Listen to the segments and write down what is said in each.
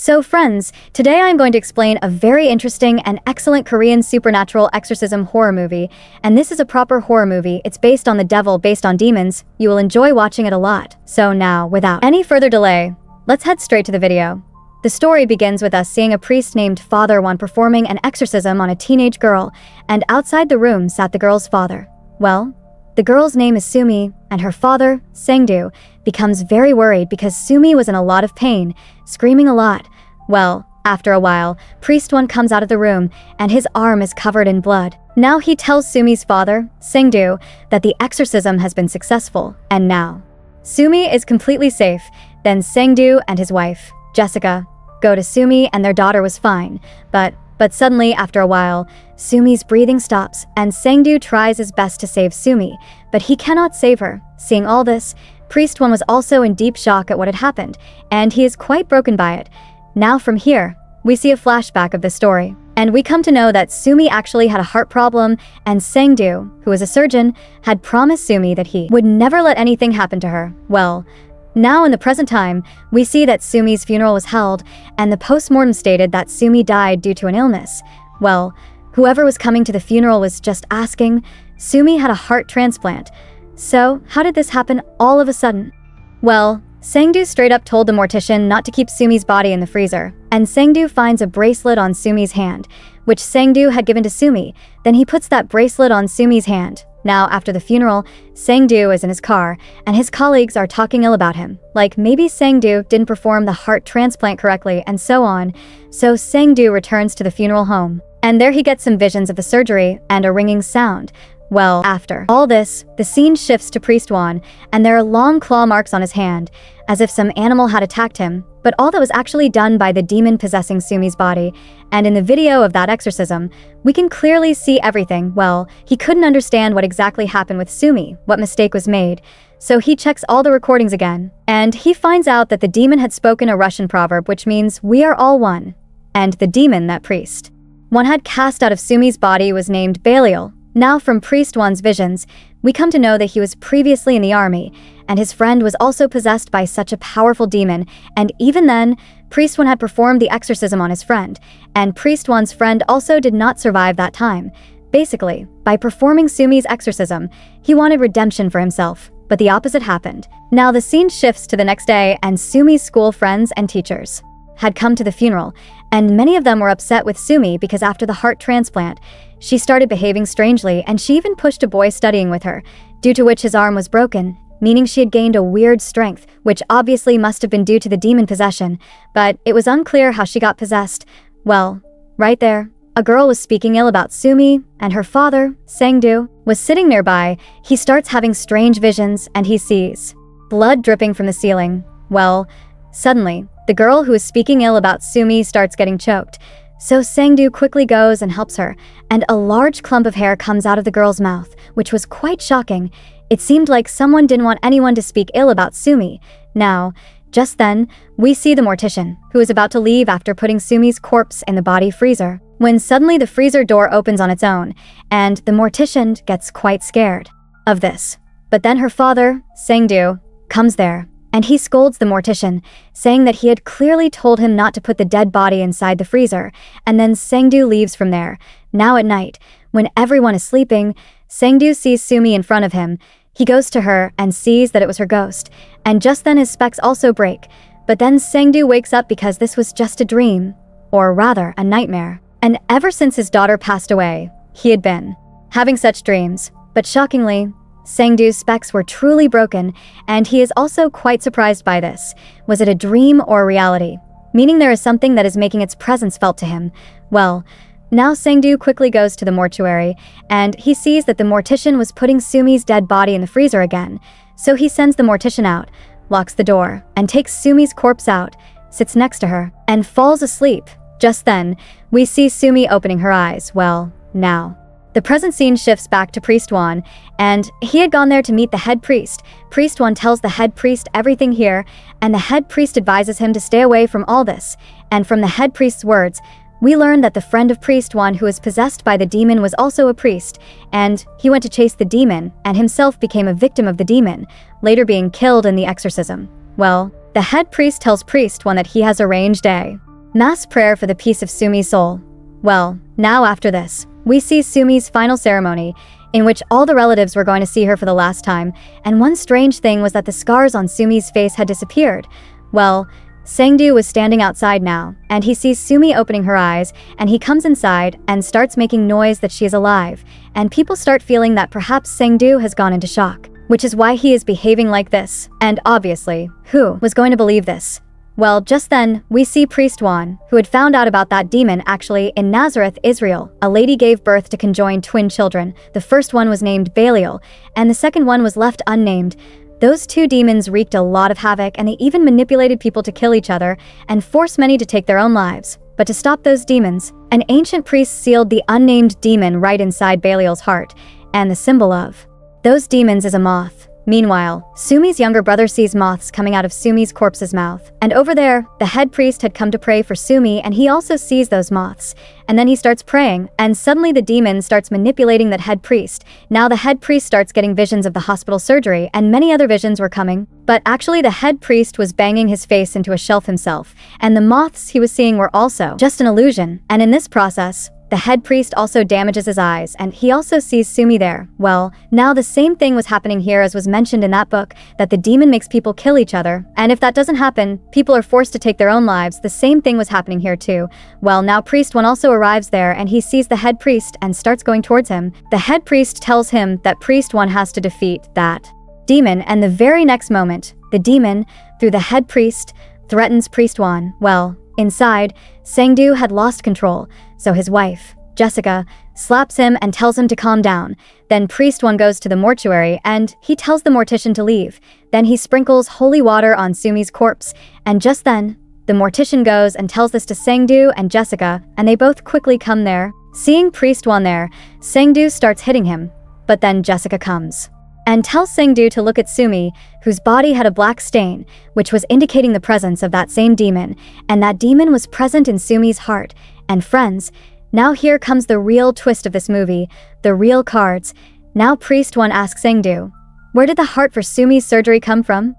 So friends, today I'm going to explain a very interesting and excellent Korean supernatural exorcism horror movie, and this is a proper horror movie. It's based on the devil, based on demons. You will enjoy watching it a lot. So now, without any further delay, let's head straight to the video. The story begins with us seeing a priest named Father Wan performing an exorcism on a teenage girl, and outside the room sat the girl's father. Well, the girl's name is Sumi, and her father, Sang-do, becomes very worried because Sumi was in a lot of pain, screaming a lot. Well, after a while, Priest Wan comes out of the room, and his arm is covered in blood. Now he tells Sumi's father, Sang-do, that the exorcism has been successful, and now Sumi is completely safe. Then Sang-do and his wife, Jessica, go to Sumi and their daughter was fine, but suddenly, after a while, Sumi's breathing stops, and Sang-do tries his best to save Sumi, but he cannot save her. Seeing all this, Priest Wan was also in deep shock at what had happened, and he is quite broken by it. Now from here, we see a flashback of the story, and we come to know that Sumi actually had a heart problem, and Sang-do, who is a surgeon, had promised Sumi that he would never let anything happen to her. Well, now in the present time, we see that Sumi's funeral was held, and the post-mortem stated that Sumi died due to an illness. Well, whoever was coming to the funeral was just asking, Sumi had a heart transplant. So, how did this happen all of a sudden? Well, Sang-do straight up told the mortician not to keep Sumi's body in the freezer, and Sang-do finds a bracelet on Sumi's hand, which Sang-do had given to Sumi. Then he puts that bracelet on Sumi's hand. Now, after the funeral, Sang-do is in his car, and his colleagues are talking ill about him, like maybe Sang-do didn't perform the heart transplant correctly, and so on. So Sang-do returns to the funeral home, and there he gets some visions of the surgery and a ringing sound. Well, after all this, the scene shifts to Priest Wan, and there are long claw marks on his hand, as if some animal had attacked him, but all that was actually done by the demon possessing Sumi's body. And in the video of that exorcism, we can clearly see everything. Well, he couldn't understand what exactly happened with Sumi, what mistake was made, so he checks all the recordings again, and he finds out that the demon had spoken a Russian proverb which means we are all one, and the demon that Priest Wan had cast out of Sumi's body was named Baelial. Now from Priest Wan's visions, we come to know that he was previously in the army, and his friend was also possessed by such a powerful demon, and even then, Priest Wan had performed the exorcism on his friend, and Priest Wan's friend also did not survive that time. Basically, by performing Sumi's exorcism, he wanted redemption for himself, but the opposite happened. Now the scene shifts to the next day, and Sumi's school friends and teachers had come to the funeral, and many of them were upset with Sumi because after the heart transplant, she started behaving strangely, and she even pushed a boy studying with her, due to which his arm was broken, meaning she had gained a weird strength, which obviously must have been due to the demon possession, but it was unclear how she got possessed. Well, right there, a girl was speaking ill about Sumi, and her father, Sang-do, was sitting nearby. He starts having strange visions, and he sees blood dripping from the ceiling. Well, suddenly, the girl who is speaking ill about Sumi starts getting choked. So Sang-do quickly goes and helps her, and a large clump of hair comes out of the girl's mouth, which was quite shocking. It seemed like someone didn't want anyone to speak ill about Sumi. Now, just then, we see the mortician, who is about to leave after putting Sumi's corpse in the body freezer, when suddenly the freezer door opens on its own, and the mortician gets quite scared of this. But then her father, Sang-do, comes there, and he scolds the mortician, saying that he had clearly told him not to put the dead body inside the freezer, and then Sang-do leaves from there. Now at night, when everyone is sleeping, Sang-do sees Sumi in front of him. He goes to her and sees that it was her ghost, and just then his specs also break. But then Sang-do wakes up because this was just a dream, or rather a nightmare. And ever since his daughter passed away, he had been having such dreams. But shockingly, Sang-do's specs were truly broken, and he is also quite surprised by this. Was it a dream or a reality? Meaning there is something that is making its presence felt to him. Well, now Sang-do quickly goes to the mortuary, and he sees that the mortician was putting Sumi's dead body in the freezer again. So he sends the mortician out, locks the door, and takes Sumi's corpse out, sits next to her, and falls asleep. Just then, we see Sumi opening her eyes. Well, now the present scene shifts back to Priest Wan, and he had gone there to meet the head priest. Priest Wan tells the head priest everything here, and the head priest advises him to stay away from all this. And from the head priest's words, we learn that the friend of Priest Wan who was possessed by the demon was also a priest, and he went to chase the demon, and himself became a victim of the demon, later being killed in the exorcism. Well, the head priest tells Priest Wan that he has arranged a Mass prayer for the peace of Sumi's soul. Well, now after this, we see Sumi's final ceremony, in which all the relatives were going to see her for the last time, and one strange thing was that the scars on Sumi's face had disappeared. Well, Sangdu was standing outside now, and he sees Sumi opening her eyes, and he comes inside and starts making noise that she is alive, and people start feeling that perhaps Sangdu has gone into shock, which is why he is behaving like this. And obviously, who was going to believe this? Well, just then, we see Priest Wan, who had found out about that demon actually in Nazareth, Israel. A lady gave birth to conjoined twin children. The first one was named Baelial, and the second one was left unnamed. Those two demons wreaked a lot of havoc, and they even manipulated people to kill each other and force many to take their own lives. But to stop those demons, an ancient priest sealed the unnamed demon right inside Baelial's heart, and the symbol of those demons is a moth. Meanwhile, Sumi's younger brother sees moths coming out of Sumi's corpse's mouth. And over there, the head priest had come to pray for Sumi, and he also sees those moths. And then he starts praying, and suddenly the demon starts manipulating that head priest. Now the head priest starts getting visions of the hospital surgery, and many other visions were coming. But actually the head priest was banging his face into a shelf himself, and the moths he was seeing were also just an illusion. And in this process, the head priest also damages his eyes, and he also sees Sumi there. Well, now the same thing was happening here as was mentioned in that book, that the demon makes people kill each other, and if that doesn't happen, people are forced to take their own lives. The same thing was happening here too. Well, now Priest Wan also arrives there, and he sees the head priest and starts going towards him. The head priest tells him that Priest Wan has to defeat that demon, and the very next moment, the demon, through the head priest, threatens Priest Wan. Well, inside, Sangdu had lost control, so his wife, Jessica, slaps him and tells him to calm down. Then Priest Wan goes to the mortuary and he tells the mortician to leave. Then he sprinkles holy water on Sumi's corpse, and just then, the mortician goes and tells this to Sangdu and Jessica, and they both quickly come there. Seeing Priest Wan there, Sangdu starts hitting him, but then Jessica comes and tells Sangdu to look at Sumi, whose body had a black stain, which was indicating the presence of that same demon, and that demon was present in Sumi's heart. And friends, now here comes the real twist of this movie, the real cards. Now Priest Wan asks Sangdu, where did the heart for Sumi's surgery come from?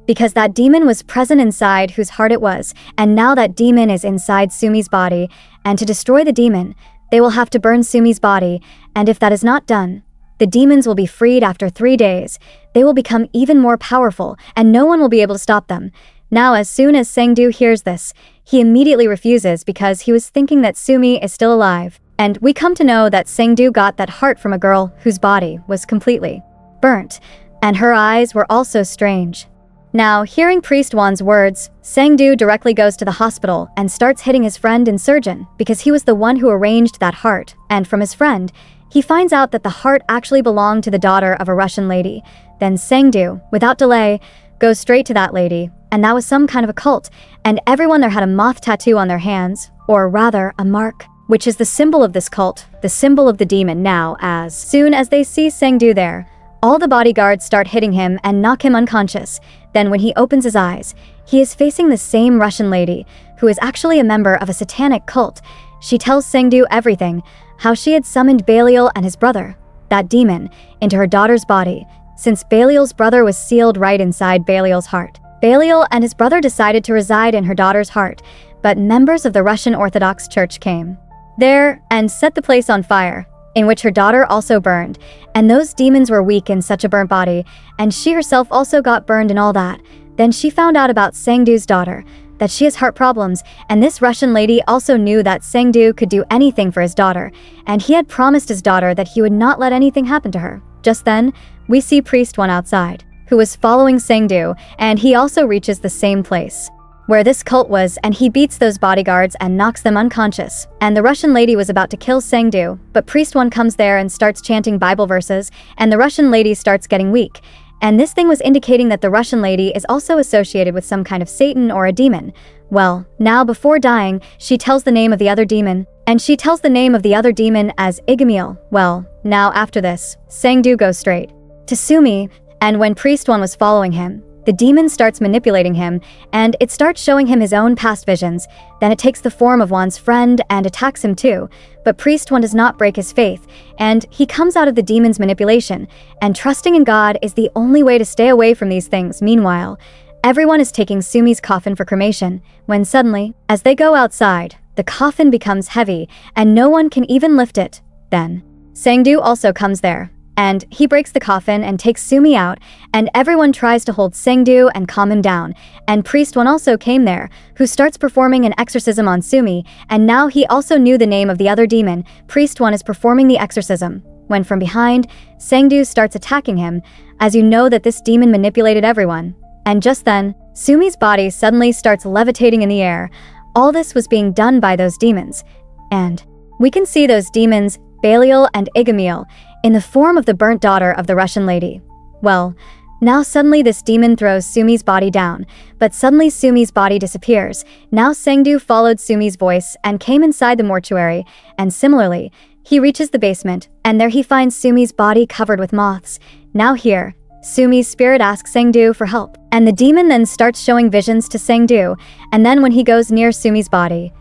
Because that demon was present inside whose heart it was, and now that demon is inside Sumi's body, and to destroy the demon, they will have to burn Sumi's body, and if that is not done, the demons will be freed after 3 days. They will become even more powerful, and no one will be able to stop them. Now, as soon as Sangdu hears this, he immediately refuses because he was thinking that Sumi is still alive. And we come to know that Sangdu got that heart from a girl whose body was completely burnt, and her eyes were also strange. Now, hearing Priest Wan's words, Sangdu directly goes to the hospital and starts hitting his friend and surgeon because he was the one who arranged that heart, and from his friend, he finds out that the heart actually belonged to the daughter of a Russian lady. Then Sangdu, without delay, goes straight to that lady, and that was some kind of a cult, and everyone there had a moth tattoo on their hands, or rather, a mark, which is the symbol of this cult, the symbol of the demon. Now, as soon as they see Sangdu there, all the bodyguards start hitting him and knock him unconscious. Then when he opens his eyes, he is facing the same Russian lady, who is actually a member of a satanic cult. She tells Sangdu everything, how she had summoned Baelial and his brother, that demon, into her daughter's body, since Baelial's brother was sealed right inside Baelial's heart. Baelial and his brother decided to reside in her daughter's heart, but members of the Russian Orthodox Church came there and set the place on fire, in which her daughter also burned, and those demons were weak in such a burnt body, and she herself also got burned and all that. Then she found out about Sangdu's daughter, that she has heart problems, and this Russian lady also knew that Sangdu could do anything for his daughter, and he had promised his daughter that he would not let anything happen to her. Just then, we see Priest Wan outside, who was following Sangdu, and he also reaches the same place where this cult was, and he beats those bodyguards and knocks them unconscious. And the Russian lady was about to kill Sangdu, but Priest Wan comes there and starts chanting Bible verses, and the Russian lady starts getting weak. And this thing was indicating that the Russian lady is also associated with some kind of Satan or a demon. Well, now before dying, she tells the name of the other demon, and she tells the name of the other demon as Igameel. Well, now after this, Sangdu goes straight to Sumi, and when Priest Wan was following him, the demon starts manipulating him, and it starts showing him his own past visions. Then it takes the form of Wan's friend and attacks him too. But Priest Wan does not break his faith, and he comes out of the demon's manipulation, and trusting in God is the only way to stay away from these things. Meanwhile, Everyone is taking Sumi's coffin for cremation, when suddenly, as they go outside, the coffin becomes heavy, and no one can even lift it. Then, Sangdu also comes there, and he breaks the coffin and takes Sumi out, and everyone tries to hold Sangdu and calm him down, and Priest Wan also came there, who starts performing an exorcism on Sumi, and now he also knew the name of the other demon. Priest Wan is performing the exorcism, when from behind, Sangdu starts attacking him, as you know that this demon manipulated everyone. And just then, Sumi's body suddenly starts levitating in the air. All this was being done by those demons, and we can see those demons, Baelial and Igameel, in the form of the burnt daughter of the Russian lady. Well, now suddenly this demon throws Sumi's body down, but suddenly Sumi's body disappears. Now Sangdu followed Sumi's voice and came inside the mortuary, and similarly, he reaches the basement, and there he finds Sumi's body covered with moths. Now here, Sumi's spirit asks Sangdu for help, and the demon then starts showing visions to Sangdu, and then when he goes near Sumi's body,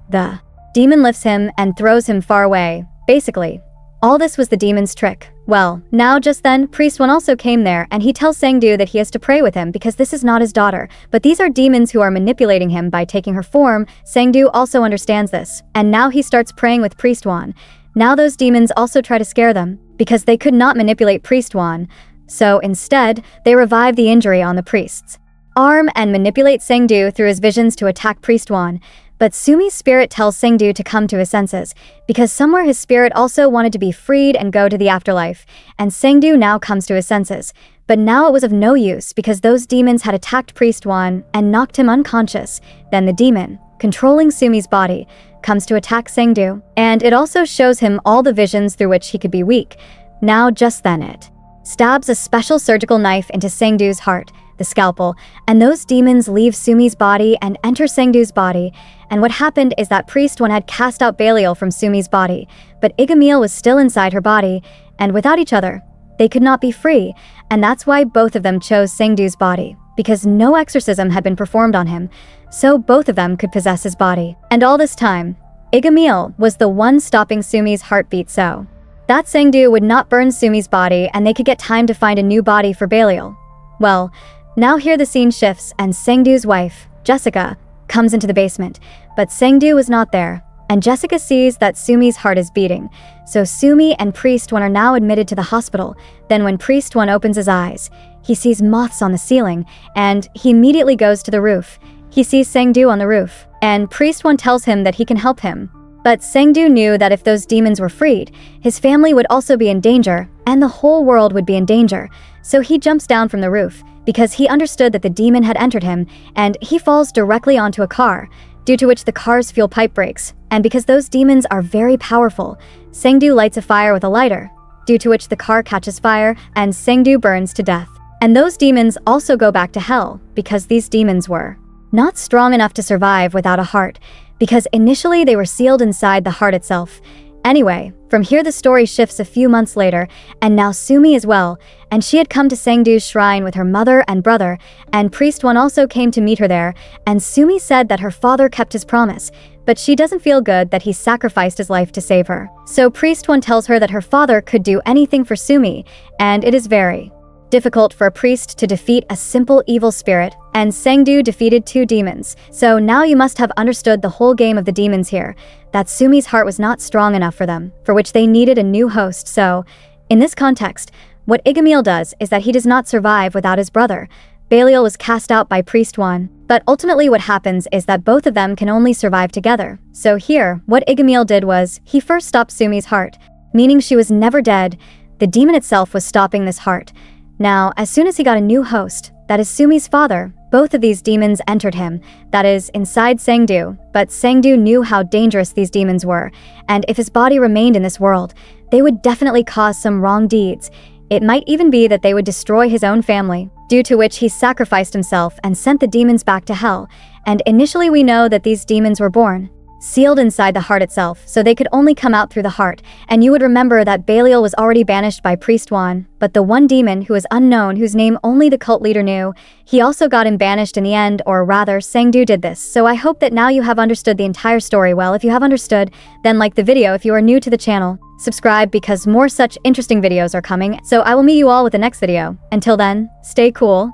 the demon lifts him and throws him far away. Basically, all this was the demon's trick. Well, now just then, Priest Wan also came there, and he tells Sangdu that he has to pray with him because this is not his daughter, but these are demons who are manipulating him by taking her form. Sangdu also understands this, and now he starts praying with Priest Wan. Now those demons also try to scare them, because they could not manipulate Priest Wan, so instead, they revive the injury on the priest's arm and manipulate Sangdu through his visions to attack Priest Wan. But Sumi's spirit tells Sangdu to come to his senses, because somewhere his spirit also wanted to be freed and go to the afterlife, and Sangdu now comes to his senses. But now it was of no use because those demons had attacked Priest Wan and knocked him unconscious. Then the demon, controlling Sumi's body, comes to attack Sangdu, and it also shows him all the visions through which he could be weak. Now just then it stabs a special surgical knife into Sangdu's heart, the scalpel, and those demons leave Sumi's body and enter Sangdu's body. And what happened is that Priest Wan had cast out Baelial from Sumi's body, but Igameel was still inside her body, and without each other, they could not be free, and that's why both of them chose Sangdu's body, because no exorcism had been performed on him, so both of them could possess his body. And all this time, Igameel was the one stopping Sumi's heartbeat so that Sangdu would not burn Sumi's body and they could get time to find a new body for Baelial. Well, now here the scene shifts and Sangdu's wife, Jessica, comes into the basement, but Sangdu was not there, and Jessica sees that Sumi's heart is beating, so Sumi and Priest Wan are now admitted to the hospital. Then when Priest Wan opens his eyes, he sees moths on the ceiling, and he immediately goes to the roof. He sees Sangdu on the roof, and Priest Wan tells him that he can help him. But Sangdu knew that if those demons were freed, his family would also be in danger, and the whole world would be in danger, so he jumps down from the roof, because he understood that the demon had entered him, and he falls directly onto a car, due to which the car's fuel pipe breaks, and because those demons are very powerful, Sangdu lights a fire with a lighter, due to which the car catches fire, and Sangdu burns to death. And those demons also go back to hell, because these demons were not strong enough to survive without a heart, because initially they were sealed inside the heart itself. Anyway, from here the story shifts a few months later, and now Sumi is well, and she had come to Sangdu's shrine with her mother and brother, and Priest Wan also came to meet her there, and Sumi said that her father kept his promise, but she doesn't feel good that he sacrificed his life to save her. So Priest Wan tells her that her father could do anything for Sumi, and it is very difficult for a priest to defeat a simple evil spirit, and Sangdu defeated 2 demons. So now you must have understood the whole game of the demons here, that Sumi's heart was not strong enough for them, for which they needed a new host. So, in this context, what Igameel does is that he does not survive without his brother. Baelial was cast out by Priest Wan, but ultimately what happens is that both of them can only survive together. So here, what Igameel did was, he first stopped Sumi's heart, meaning she was never dead. The demon itself was stopping this heart. Now, as soon as he got a new host, that is Sumi's father, both of these demons entered him, that is, inside Sangdu, but Sangdu knew how dangerous these demons were, and if his body remained in this world, they would definitely cause some wrong deeds. It might even be that they would destroy his own family, due to which he sacrificed himself and sent the demons back to hell, and initially we know that these demons were born sealed inside the heart itself, so they could only come out through the heart, and you would remember that Baelial was already banished by Priest Wan, but the one demon who is unknown, whose name only the cult leader knew, he also got him banished in the end, or rather, Sangdu did this. So I hope that now you have understood the entire story well. If you have understood, then like the video. If you are new to the channel, subscribe because more such interesting videos are coming, so I will meet you all with the next video. Until then, stay cool.